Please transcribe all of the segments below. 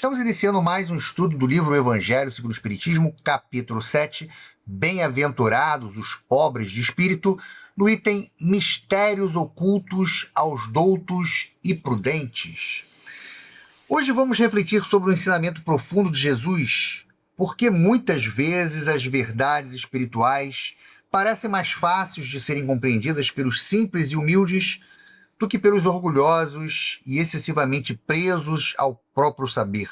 Estamos iniciando mais um estudo do livro Evangelho segundo o Espiritismo, capítulo 7, Bem-aventurados os pobres de espírito, no item Mistérios ocultos aos doutos e prudentes. Hoje vamos refletir sobre o ensinamento profundo de Jesus, porque muitas vezes as verdades espirituais parecem mais fáceis de serem compreendidas pelos simples e humildes do que pelos orgulhosos e excessivamente presos ao próprio saber.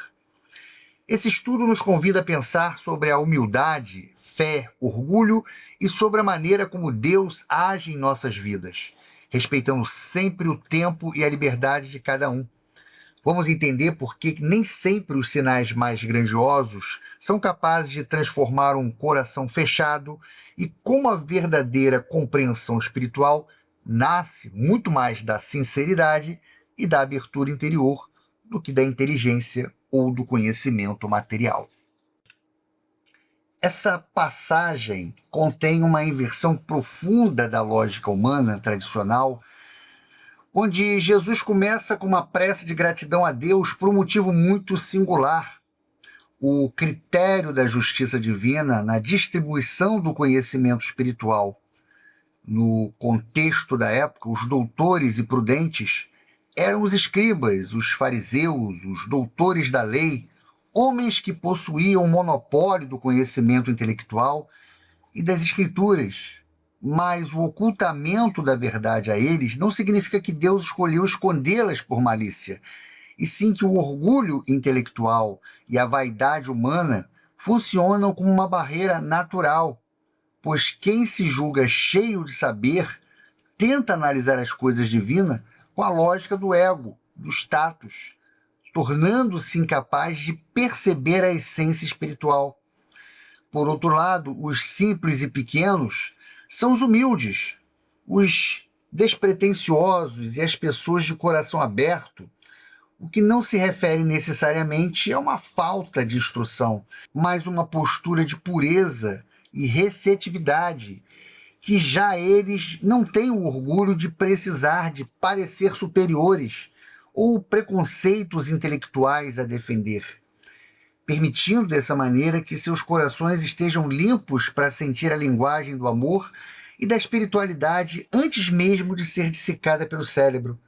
Esse estudo nos convida a pensar sobre a humildade, fé, orgulho e sobre a maneira como Deus age em nossas vidas, respeitando sempre o tempo e a liberdade de cada um. Vamos entender por que nem sempre os sinais mais grandiosos são capazes de transformar um coração fechado e como a verdadeira compreensão espiritual nasce muito mais da sinceridade e da abertura interior do que da inteligência ou do conhecimento material. Essa passagem contém uma inversão profunda da lógica humana tradicional, onde Jesus começa com uma prece de gratidão a Deus por um motivo muito singular: o critério da justiça divina na distribuição do conhecimento espiritual. No contexto da época, os doutores e prudentes eram os escribas, os fariseus, os doutores da lei, homens que possuíam o monopólio do conhecimento intelectual e das escrituras. Mas o ocultamento da verdade a eles não significa que Deus escolheu escondê-las por malícia, e sim que o orgulho intelectual e a vaidade humana funcionam como uma barreira natural, pois quem se julga cheio de saber tenta analisar as coisas divinas com a lógica do ego, do status, tornando-se incapaz de perceber a essência espiritual. Por outro lado, os simples e pequenos são os humildes, os despretensiosos e as pessoas de coração aberto, o que não se refere necessariamente a uma falta de instrução, mas uma postura de pureza e receptividade, que já eles não têm o orgulho de precisar de parecer superiores ou preconceitos intelectuais a defender, permitindo dessa maneira que seus corações estejam limpos para sentir a linguagem do amor e da espiritualidade antes mesmo de ser dissecada pelo cérebro.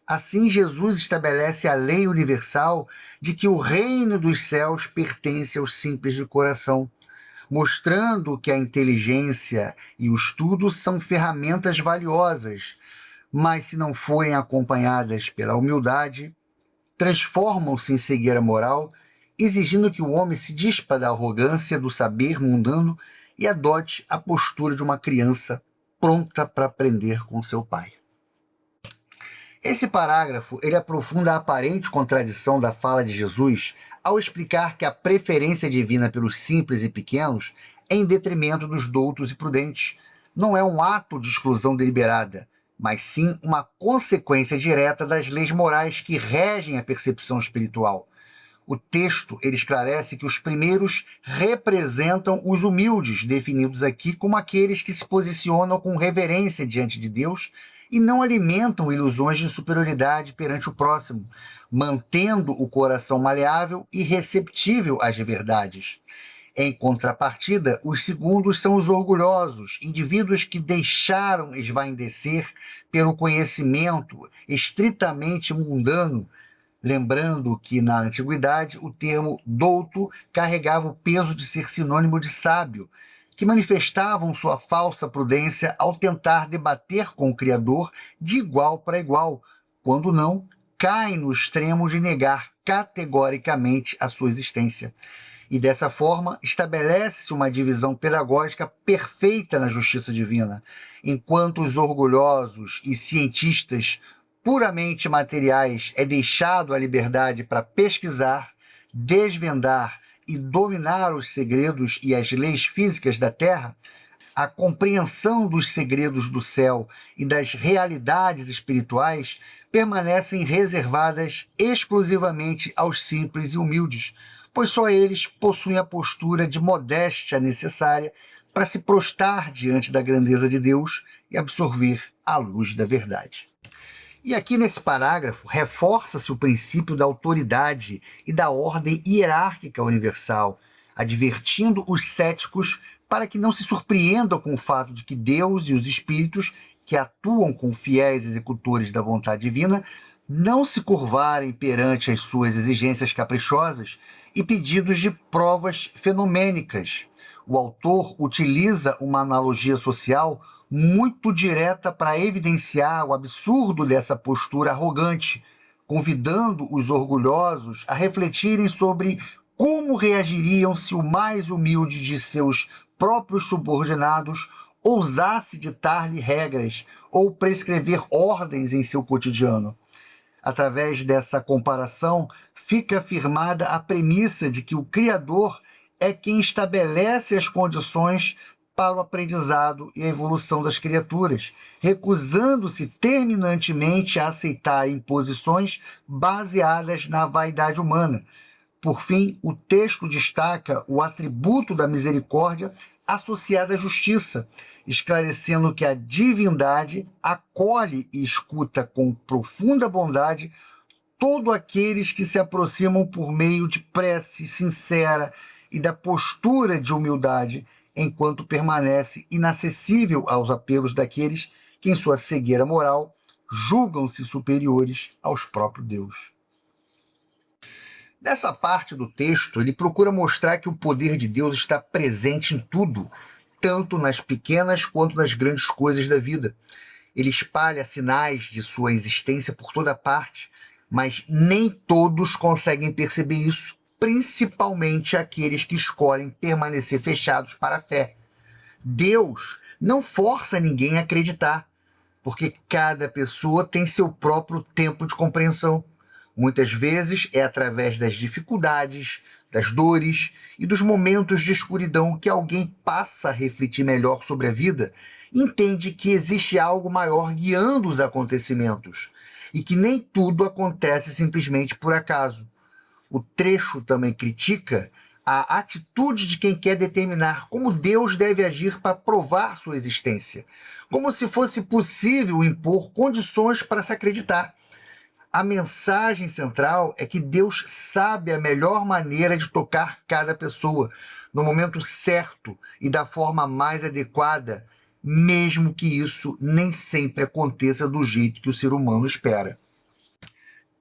Assim, Jesus estabelece a lei universal de que o reino dos céus pertence aos simples de coração, mostrando que a inteligência e o estudo são ferramentas valiosas, mas se não forem acompanhadas pela humildade, transformam-se em cegueira moral, exigindo que o homem se dispa da arrogância do saber mundano e adote a postura de uma criança pronta para aprender com seu pai. Esse parágrafo ele aprofunda a aparente contradição da fala de Jesus ao explicar que a preferência divina pelos simples e pequenos é em detrimento dos doutos e prudentes. Não é um ato de exclusão deliberada, mas sim uma consequência direta das leis morais que regem a percepção espiritual. O texto ele esclarece que os primeiros representam os humildes, definidos aqui como aqueles que se posicionam com reverência diante de Deus e não alimentam ilusões de superioridade perante o próximo, mantendo o coração maleável e receptível às verdades. Em contrapartida, os segundos são os orgulhosos, indivíduos que deixaram esvaendecer pelo conhecimento estritamente mundano, lembrando que, na antiguidade, o termo douto carregava o peso de ser sinônimo de sábio, que manifestavam sua falsa prudência ao tentar debater com o Criador de igual para igual, quando não, caem no extremo de negar categoricamente a sua existência. E dessa forma, estabelece-se uma divisão pedagógica perfeita na justiça divina, enquanto os orgulhosos e cientistas puramente materiais é deixado a liberdade para pesquisar, desvendar e dominar os segredos e as leis físicas da Terra, a compreensão dos segredos do céu e das realidades espirituais permanecem reservadas exclusivamente aos simples e humildes, pois só eles possuem a postura de modéstia necessária para se prostrar diante da grandeza de Deus e absorver a luz da verdade. E aqui nesse parágrafo reforça-se o princípio da autoridade e da ordem hierárquica universal, advertindo os céticos para que não se surpreendam com o fato de que Deus e os espíritos que atuam como fiéis executores da vontade divina não se curvarem perante as suas exigências caprichosas e pedidos de provas fenomênicas. O autor utiliza uma analogia social muito direta para evidenciar o absurdo dessa postura arrogante, convidando os orgulhosos a refletirem sobre como reagiriam se o mais humilde de seus próprios subordinados ousasse ditar-lhe regras ou prescrever ordens em seu cotidiano. Através dessa comparação, fica afirmada a premissa de que o Criador é quem estabelece as condições para o aprendizado e a evolução das criaturas, recusando-se terminantemente a aceitar imposições baseadas na vaidade humana. Por fim, o texto destaca o atributo da misericórdia associada à justiça, esclarecendo que a divindade acolhe e escuta com profunda bondade todos aqueles que se aproximam por meio de prece sincera e da postura de humildade, enquanto permanece inacessível aos apelos daqueles que, em sua cegueira moral, julgam-se superiores aos próprios Deus. Nessa parte do texto, ele procura mostrar que o poder de Deus está presente em tudo, tanto nas pequenas quanto nas grandes coisas da vida. Ele espalha sinais de sua existência por toda parte, mas nem todos conseguem perceber isso, principalmente aqueles que escolhem permanecer fechados para a fé. Deus não força ninguém a acreditar, porque cada pessoa tem seu próprio tempo de compreensão. Muitas vezes é através das dificuldades, das dores e dos momentos de escuridão que alguém passa a refletir melhor sobre a vida e entende que existe algo maior guiando os acontecimentos e que nem tudo acontece simplesmente por acaso. O trecho também critica a atitude de quem quer determinar como Deus deve agir para provar sua existência, como se fosse possível impor condições para se acreditar. A mensagem central é que Deus sabe a melhor maneira de tocar cada pessoa, no momento certo e da forma mais adequada, mesmo que isso nem sempre aconteça do jeito que o ser humano espera.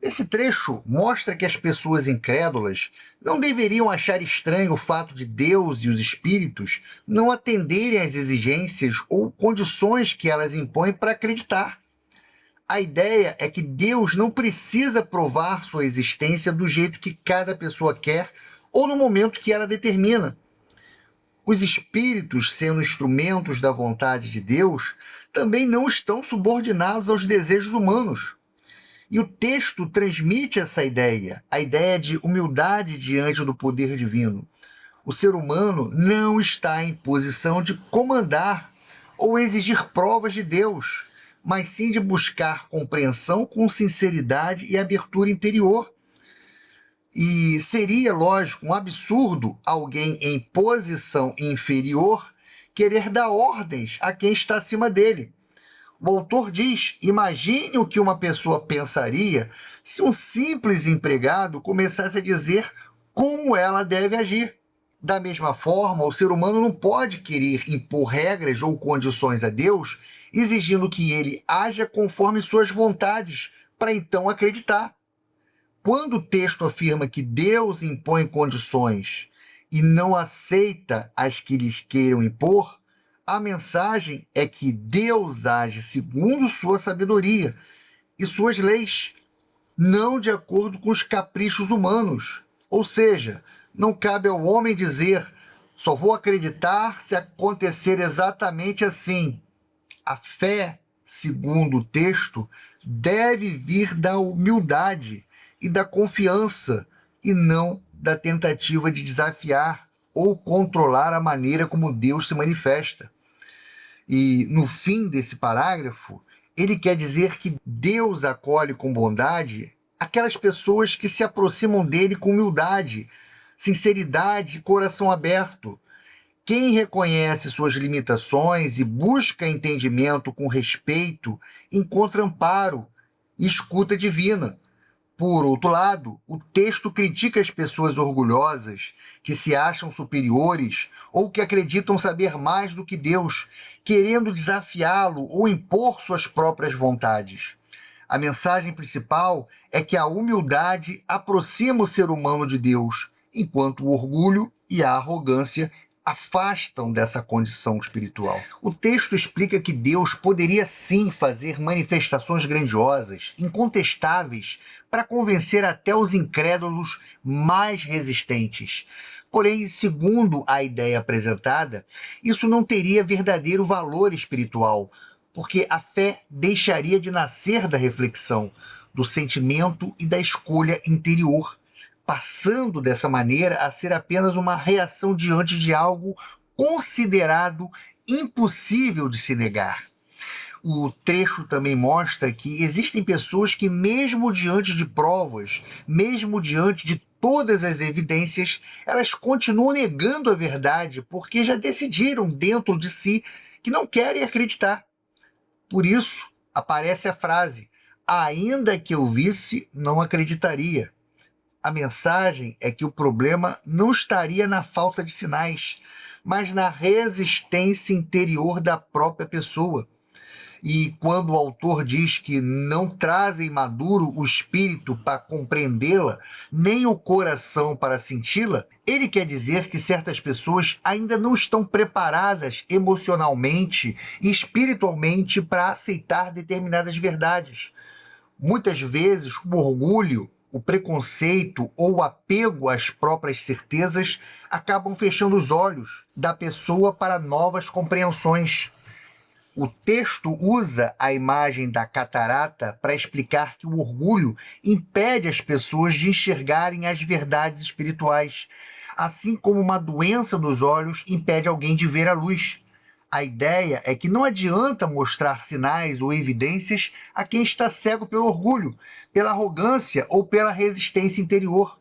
Esse trecho mostra que as pessoas incrédulas não deveriam achar estranho o fato de Deus e os espíritos não atenderem às exigências ou condições que elas impõem para acreditar. A ideia é que Deus não precisa provar sua existência do jeito que cada pessoa quer ou no momento que ela determina. Os espíritos, sendo instrumentos da vontade de Deus, também não estão subordinados aos desejos humanos. E o texto transmite essa ideia, a ideia de humildade diante do poder divino. O ser humano não está em posição de comandar ou exigir provas de Deus, mas sim de buscar compreensão com sinceridade e abertura interior. E seria, lógico, um absurdo alguém em posição inferior querer dar ordens a quem está acima dele. O autor diz: imagine o que uma pessoa pensaria se um simples empregado começasse a dizer como ela deve agir. Da mesma forma, o ser humano não pode querer impor regras ou condições a Deus, exigindo que ele haja conforme suas vontades, para então acreditar. Quando o texto afirma que Deus impõe condições e não aceita as que lhes queiram impor, a mensagem é que Deus age segundo sua sabedoria e suas leis, não de acordo com os caprichos humanos. Ou seja, não cabe ao homem dizer: só vou acreditar se acontecer exatamente assim. A fé, segundo o texto, deve vir da humildade e da confiança, e não da tentativa de desafiar ou controlar a maneira como Deus se manifesta. E no fim desse parágrafo, ele quer dizer que Deus acolhe com bondade aquelas pessoas que se aproximam dele com humildade, sinceridade e coração aberto. Quem reconhece suas limitações e busca entendimento com respeito, encontra amparo e escuta divina. Por outro lado, o texto critica as pessoas orgulhosas, que se acham superiores ou que acreditam saber mais do que Deus, querendo desafiá-lo ou impor suas próprias vontades. A mensagem principal é que a humildade aproxima o ser humano de Deus, enquanto o orgulho e a arrogância afastam dessa condição espiritual. O texto explica que Deus poderia sim fazer manifestações grandiosas, incontestáveis, para convencer até os incrédulos mais resistentes. Porém, segundo a ideia apresentada, isso não teria verdadeiro valor espiritual, porque a fé deixaria de nascer da reflexão, do sentimento e da escolha interior, passando dessa maneira a ser apenas uma reação diante de algo considerado impossível de se negar. O trecho também mostra que existem pessoas que, mesmo diante de provas, mesmo diante de todas as evidências, elas continuam negando a verdade porque já decidiram dentro de si que não querem acreditar. Por isso, aparece a frase: ainda que eu visse, não acreditaria. A mensagem é que o problema não estaria na falta de sinais, mas na resistência interior da própria pessoa. E quando o autor diz que não trazem maduro o espírito para compreendê-la, nem o coração para senti-la, ele quer dizer que certas pessoas ainda não estão preparadas emocionalmente e espiritualmente para aceitar determinadas verdades. Muitas vezes, o orgulho, o preconceito ou o apego às próprias certezas acabam fechando os olhos da pessoa para novas compreensões. O texto usa a imagem da catarata para explicar que o orgulho impede as pessoas de enxergarem as verdades espirituais, assim como uma doença nos olhos impede alguém de ver a luz. A ideia é que não adianta mostrar sinais ou evidências a quem está cego pelo orgulho, pela arrogância ou pela resistência interior.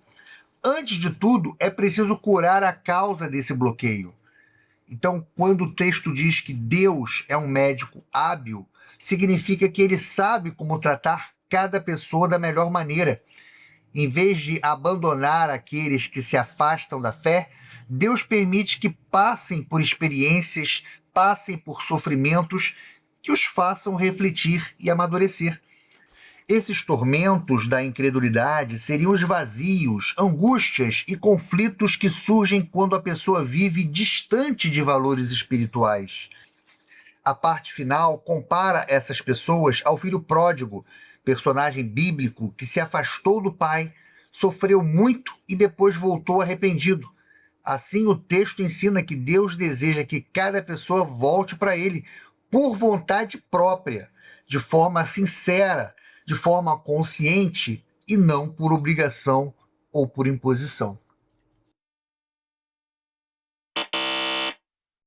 Antes de tudo, é preciso curar a causa desse bloqueio. Então, quando o texto diz que Deus é um médico hábil, significa que ele sabe como tratar cada pessoa da melhor maneira. Em vez de abandonar aqueles que se afastam da fé, Deus permite que passem por experiências, passem por sofrimentos que os façam refletir e amadurecer. Esses tormentos da incredulidade seriam os vazios, angústias e conflitos que surgem quando a pessoa vive distante de valores espirituais. A parte final compara essas pessoas ao filho pródigo, personagem bíblico que se afastou do pai, sofreu muito e depois voltou arrependido. Assim, o texto ensina que Deus deseja que cada pessoa volte para ele por vontade própria, de forma sincera, de forma consciente e não por obrigação ou por imposição.